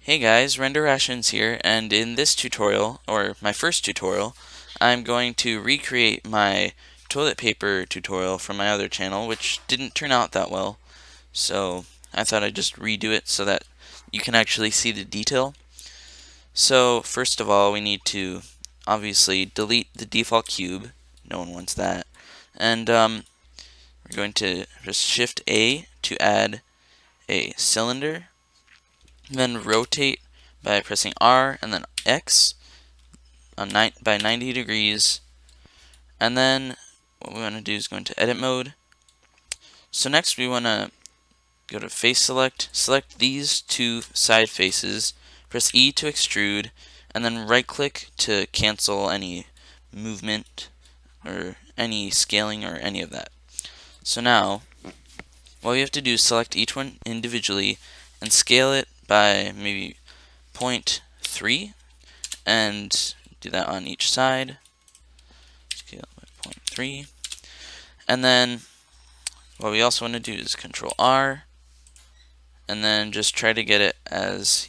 Hey guys, Render Rations here, and in this tutorial, or my first tutorial, I'm going to recreate my toilet paper tutorial from my other channel, which didn't turn out that well. So I thought I'd just redo it so that you can actually see the detail. So first of all, we need to obviously delete the default cube. No one wants that. And we're going to just Shift A to add a cylinder. Then rotate by pressing R and then X by 90 degrees. And then what we want to do is go into edit mode. So next we want to go to face select, select these two side faces, press E to extrude, and then right click to cancel any movement or any scaling or any of that. So now what we have to do is select each one individually and scale it by maybe 0.3 and do that on each side. Scale by 0.3. And then what we also want to do is Control R and then just try to get it as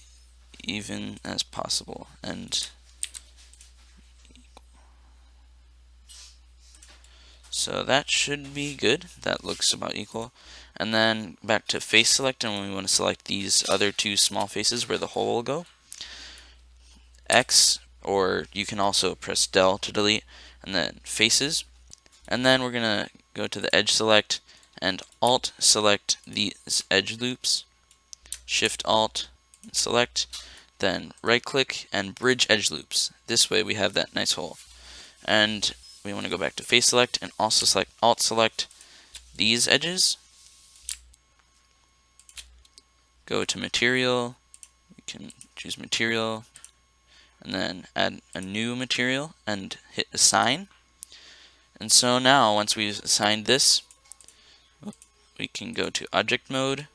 even as possible. And so that should be good. That looks about equal. And then back to face select, and we want to select these other two small faces where the hole will go. X, or you can also press del to delete, and then faces. And then we're going to go to the edge select and alt select these edge loops. Shift alt select, then right click and bridge edge loops. This way we have that nice hole. And we want to go back to face select and also select alt select these edges. Go to material, we can choose material and then add a new material and hit assign. And so now once we've assigned this, we can go to object mode,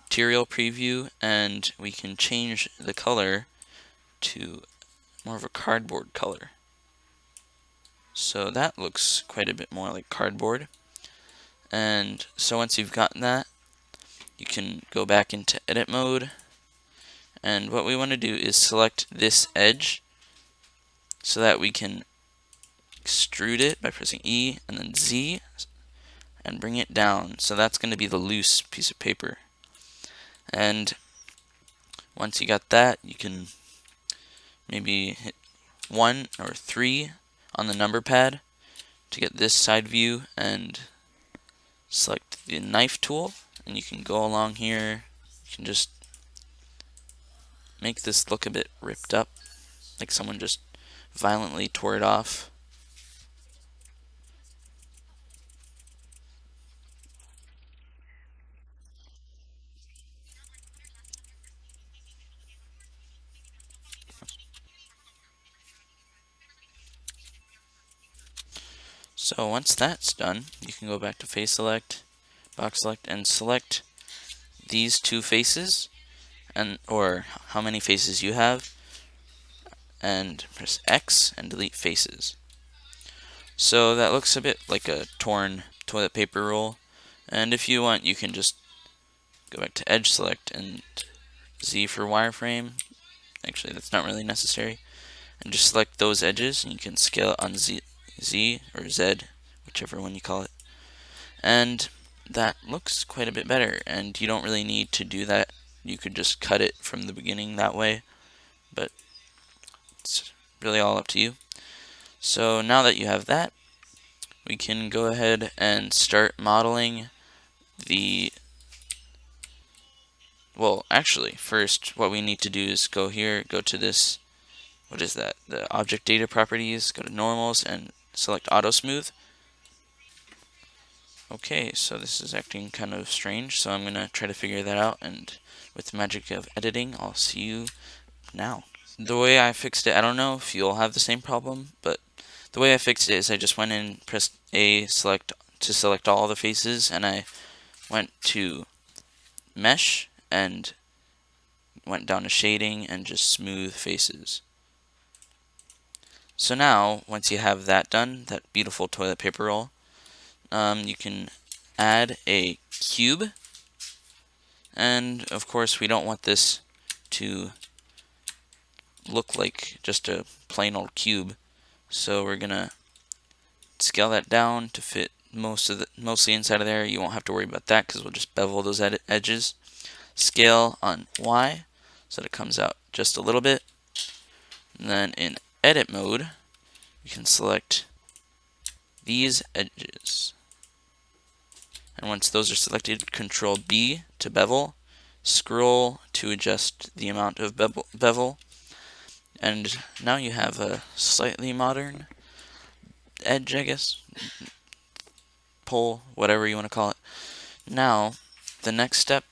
material preview, and we can change the color to more of a cardboard color. So that looks quite a bit more like cardboard. And so once you've gotten that, you can go back into edit mode. And what we want to do is select this edge so that we can extrude it by pressing E and then Z and bring it down. So that's going to be the loose piece of paper. And once you got that, you can maybe hit 1 or 3 on the number pad to get this side view and select the knife tool, and you can go along here. You can just make this look a bit ripped up, like someone just violently tore it off. So once that's done, you can go back to face select, box select, and select these two faces, and or how many faces you have, and press X and delete faces. So that looks a bit like a torn toilet paper roll, and if you want, you can just go back to edge select and Z for wireframe. Actually, that's not really necessary. And just select those edges, and you can scale it on Z or Z, whichever one you call it. And that looks quite a bit better, and you don't really need to do that. You could just cut it from the beginning that way, but it's really all up to you. So now that you have that, we can go ahead and start modeling the, well, actually, first what we need to do is go here, go to this, what is that, the object data properties, go to normals and select auto smooth. Okay, so this is acting kind of strange, so I'm going to try to figure that out, and with the magic of editing, I'll see you now. The way I fixed it, I don't know if you'll have the same problem, but the way I fixed it is I just went in and pressed A to select all the faces, and I went to mesh and went down to shading and just smooth faces. So now, once you have that done, that beautiful toilet paper roll, you can add a cube, And of course we don't want this to look like just a plain old cube, so we're gonna scale that down to fit mostly inside of there. You won't have to worry about that because we'll just bevel those edges. Scale on Y so that it comes out just a little bit. And then in edit mode, you can select these edges. And once those are selected, Control B to bevel, scroll to adjust the amount of bevel, and now you have a slightly modern edge, I guess, pole, whatever you want to call it. Now, the next step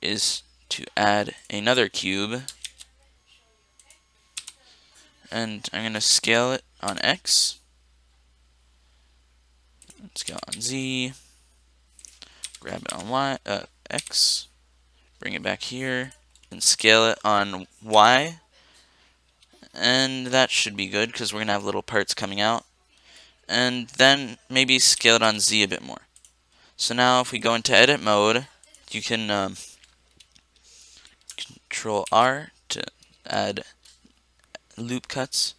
is to add another cube, and I'm going to scale it on X, scale on Z, grab it on X, bring it back here, and scale it on Y, and that should be good because we're going to have little parts coming out, and then maybe scale it on Z a bit more. So now if we go into edit mode, you can Control R to add loop cuts,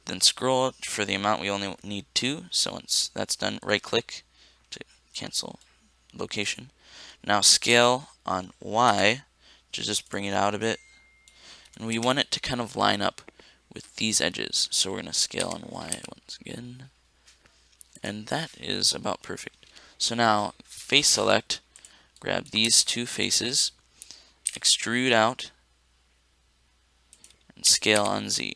then scroll for the amount. We only need 2, so once that's done, right click to cancel location. Now scale on Y to just bring it out a bit, and we want it to kind of line up with these edges, so we're going to scale on Y once again, and that is about perfect. So now face select, grab these 2 faces, extrude out, and scale on Z.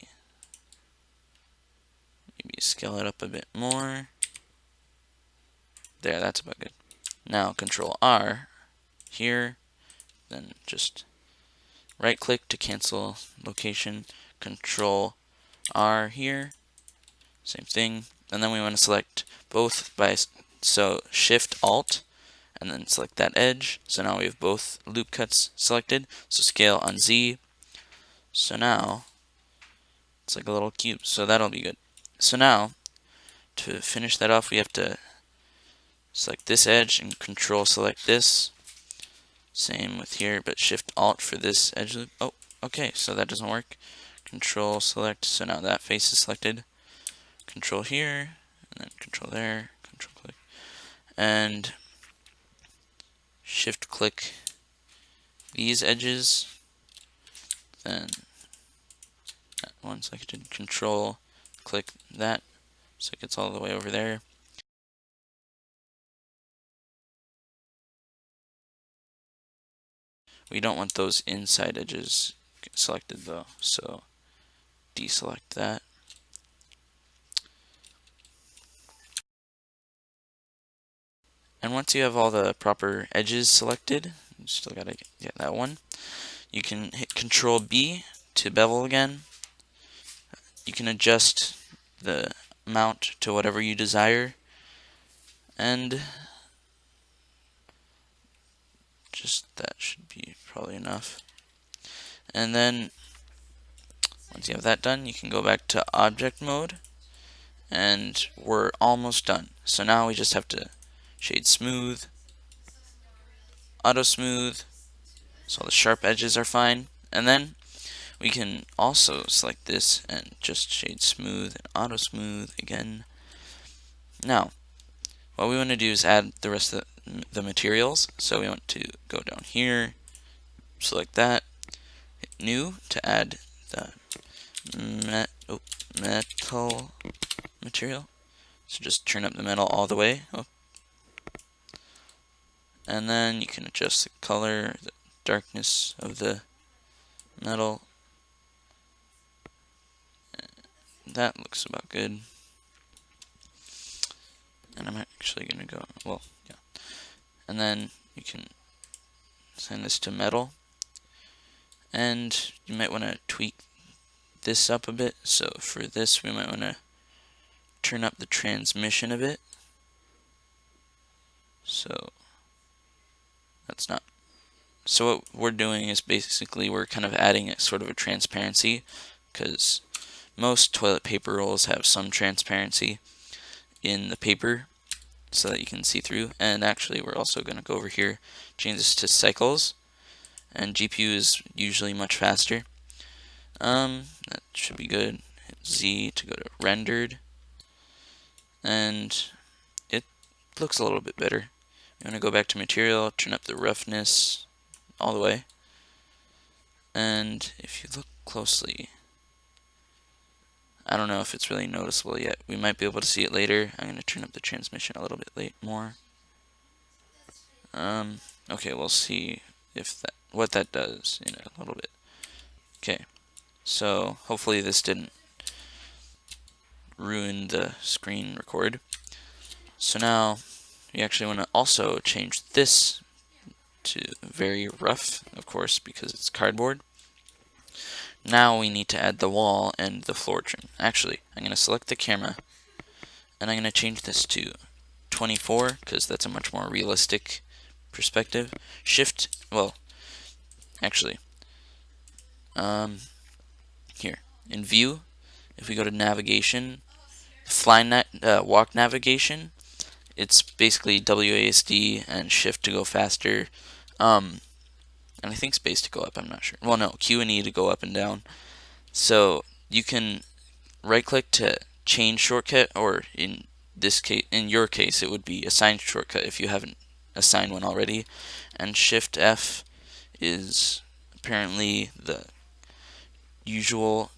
Maybe scale it up a bit more. There, that's about good. Now Control R here, then just right click to cancel location, Control R here, same thing, and then we want to select both so Shift Alt, and then select that edge. So now we have both loop cuts selected, so scale on Z. So now it's like a little cube, so that'll be good. So now to finish that off, we have to select this edge and Control select this. Same with here, but Shift Alt for this edge loop. Oh, okay, so that doesn't work. Control select, so now that face is selected. Control here, and then Control there, Control click, and Shift click these edges. Then that one selected. Control click that, so it gets all the way over there. We don't want those inside edges selected though, so deselect that. And once you have all the proper edges selected, you still gotta get that one, you can hit Control B to bevel again. You can adjust the amount to whatever you desire, and just that should be probably enough. And then once you have that done, you can go back to object mode, and we're almost done. So now we just have to shade smooth, auto smooth, so all the sharp edges are fine, and then we can also select this and just shade smooth and auto smooth again. Now what we want to do is add the rest of the materials, so we want to go down here, select that, hit new to add the metal material, so just turn up the metal all the way up. And then you can adjust the color, the darkness of the metal. That looks about good. And I'm actually going to go, well, yeah. And then you can send this to metal. And you might want to tweak this up a bit. So for this, we might want to turn up the transmission a bit. So that's not. So what we're doing is basically we're kind of adding a sort of a transparency, because most toilet paper rolls have some transparency in the paper so that you can see through. And actually we're also going to go over here, change this to cycles, and GPU is usually much faster. That should be good. Hit Z to go to rendered, and it looks a little bit better. I'm going to go back to material, turn up the roughness all the way, and if you look closely, I don't know if it's really noticeable yet. We might be able to see it later. I'm going to turn up the transmission a little bit more. Okay, we'll see if what that does in a little bit. Okay, so hopefully this didn't ruin the screen record. So now we actually want to also change this to very rough, of course, because it's cardboard. Now we need to add the wall and the floor trim. Actually, I'm going to select the camera, and I'm going to change this to 24, because that's a much more realistic perspective. Actually, here, in view, if we go to navigation, walk navigation, it's basically WASD and shift to go faster, and I think space to go up, I'm not sure. Well, no, Q and E to go up and down. So you can right click to change shortcut, or in your case, it would be assign shortcut if you haven't assigned one already. And Shift F is apparently the usual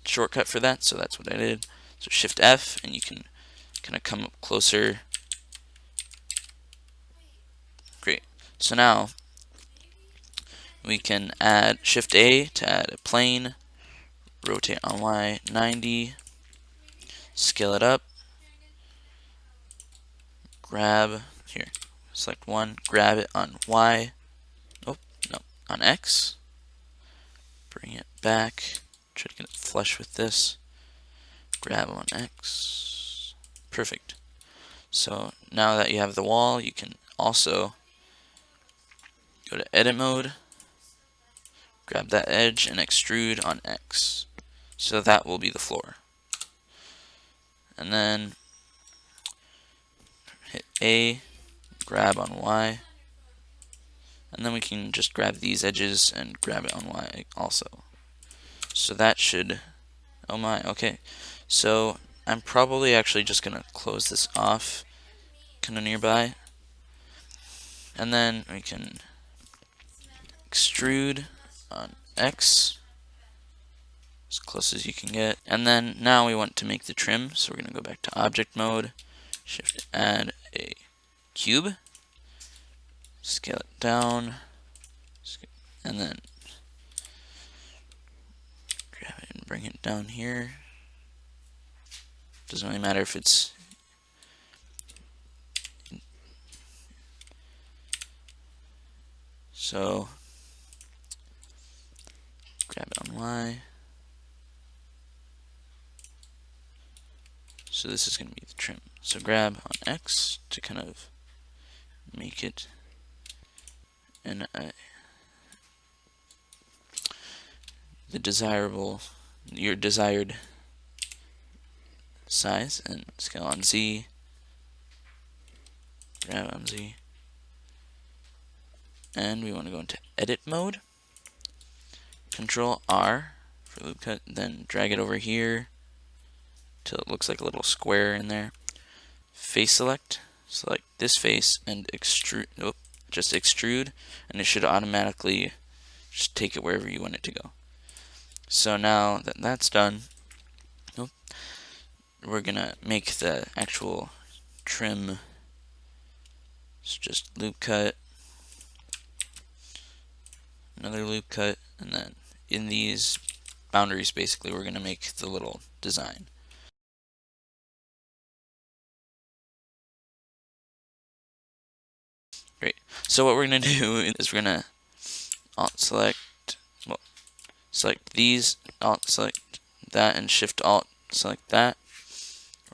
shortcut for that, so that's what I did. So Shift F, and you can kind of come up closer. Great. So now we can add Shift A to add a plane, rotate on Y 90, scale it up, grab here, select one, grab it on Y, oh no, on X, bring it back, try to get it flush with this, grab on X, perfect. So now that you have the wall, you can also go to edit mode, grab that edge and extrude on X. So that will be the floor. And then hit A, grab on Y, and then we can just grab these edges and grab it on Y also. So that should, oh my, okay. So I'm probably actually just gonna close this off kind of nearby. And then we can extrude on X as close as you can get. And then now we want to make the trim, so we're gonna go back to object mode, shift add a cube, scale it down, and then grab it and bring it down here. Doesn't really matter if it's so grab it on Y. So this is going to be the trim. So grab on X to kind of make it in your desired size, and scale on Z, grab on Z, and we want to go into edit mode, Control R for loop cut, then drag it over here till it looks like a little square in there. Face select this face and extrude, just extrude, and it should automatically just take it wherever you want it to go. So now that that's done, we're gonna make the actual trim. So just loop cut, another loop cut, and then in these boundaries basically we're gonna make the little design. Great. So what we're gonna do is we're gonna alt select, select these, alt select that, and shift alt select that,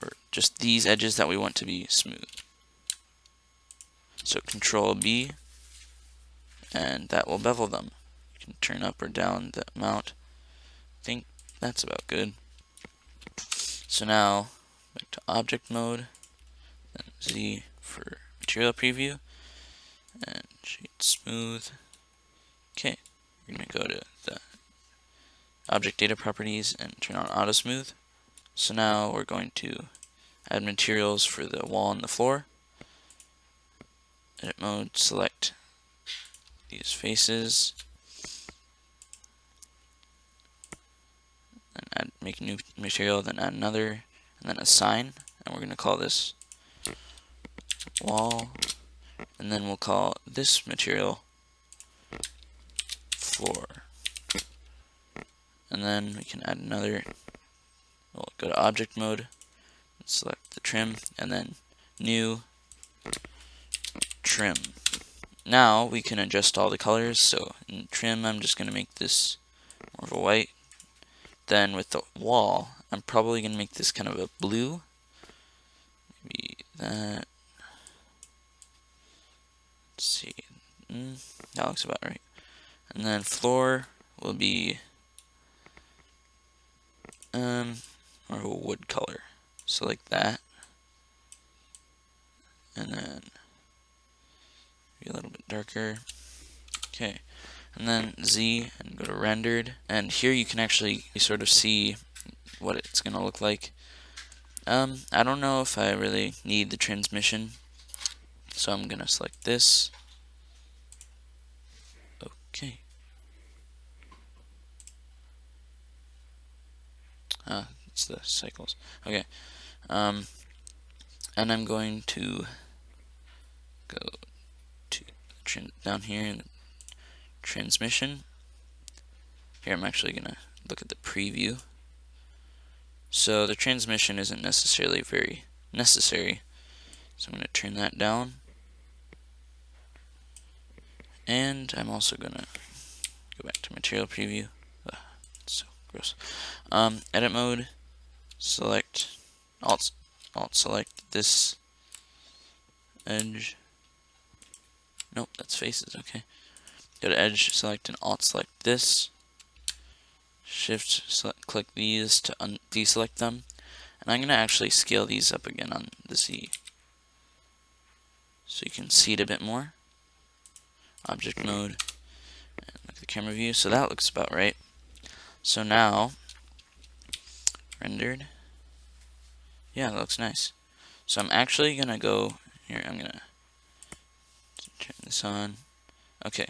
or just these edges that we want to be smooth. So Control B, and that will bevel them. You can turn up or down the amount. I think that's about good. So now back to object mode, then Z for material preview, and shade smooth, Okay, we're going to go to the object data properties and turn on auto smooth. So now we're going to add materials for the wall and the floor. Edit mode, select these faces, then make a new material, then add another, and then assign, and we're going to call this wall, and then we'll call this material floor. And then we can add another. We'll go to object mode, select the trim, and then new trim. Now we can adjust all the colors. So in trim, I'm just going to make this more of a white. Then with the wall, I'm probably going to make this kind of a blue. Maybe that. Let's see. That looks about right. And then floor will be more of a wood color. So like that. And then be a little bit darker. Okay. And then Z and go to rendered. And here you can actually sort of see what it's going to look like. I don't know if I really need the transmission. So I'm going to select this. Okay. It's the cycles. Okay. And I'm going to go to down here in the transmission. Here I'm actually going to look at the preview. So the transmission isn't necessarily very necessary. So I'm going to turn that down. And I'm also going to go back to material preview. Ugh, it's so gross. Edit mode, select, alt select this edge. Nope, that's faces, okay. Go to edge, select, and alt select this. Shift, select, click these to deselect them. And I'm going to actually scale these up again on the Z, so you can see it a bit more. Object mode, and look at the camera view. So that looks about right. So now, rendered. Yeah, that looks nice. So I'm actually going to go here. I'm going to turn this on. Okay.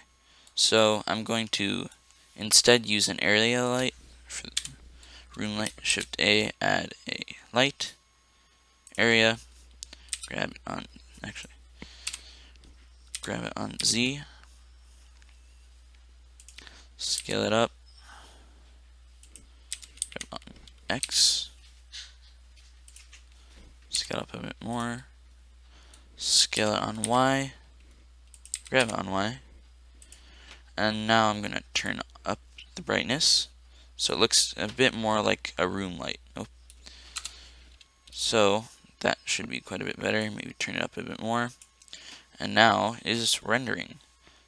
So I'm going to instead use an area light for room light. Shift A, add a light. Area. Grab it on, grab it on Z. Scale it up. Grab it on X. Scale up a bit more. Scale it on Y. Grab it on Y. And now I'm going to turn up the brightness so it looks a bit more like a room light. Oh. So that should be quite a bit better. Maybe turn it up a bit more. And now is rendering.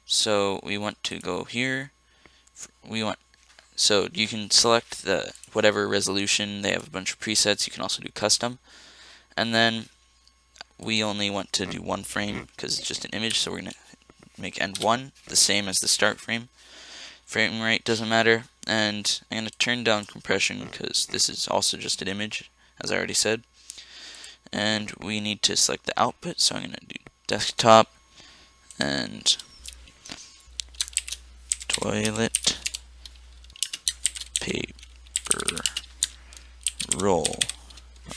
So we want to go here. So you can select the whatever resolution. They have a bunch of presets. You can also do custom. And then we only want to do one frame because it's just an image. So we're going to make end 1 the same as the start frame. Frame rate doesn't matter. And I'm going to turn down compression because this is also just an image, as I already said. And we need to select the output. So I'm going to do desktop and toilet paper roll.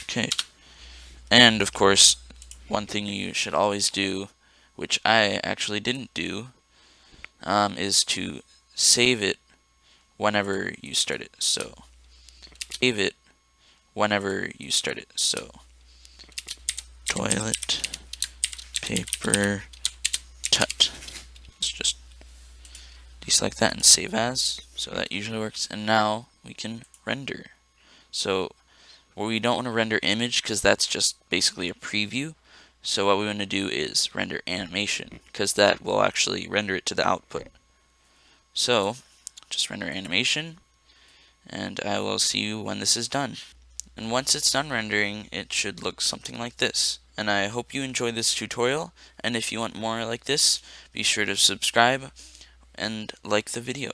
Okay. And of course, one thing you should always do, which I actually didn't do, is to save it whenever you start it. So save it whenever you start it. So toilet paper tut. Let's just deselect that and save as. So that usually works. And now we can render. So we don't want to render image because that's just basically a preview. So what we want to do is render animation because that will actually render it to the output. So just render animation, and I will see you when this is done. And once it's done rendering, it should look something like this. And I hope you enjoyed this tutorial, and if you want more like this, be sure to subscribe and like the video.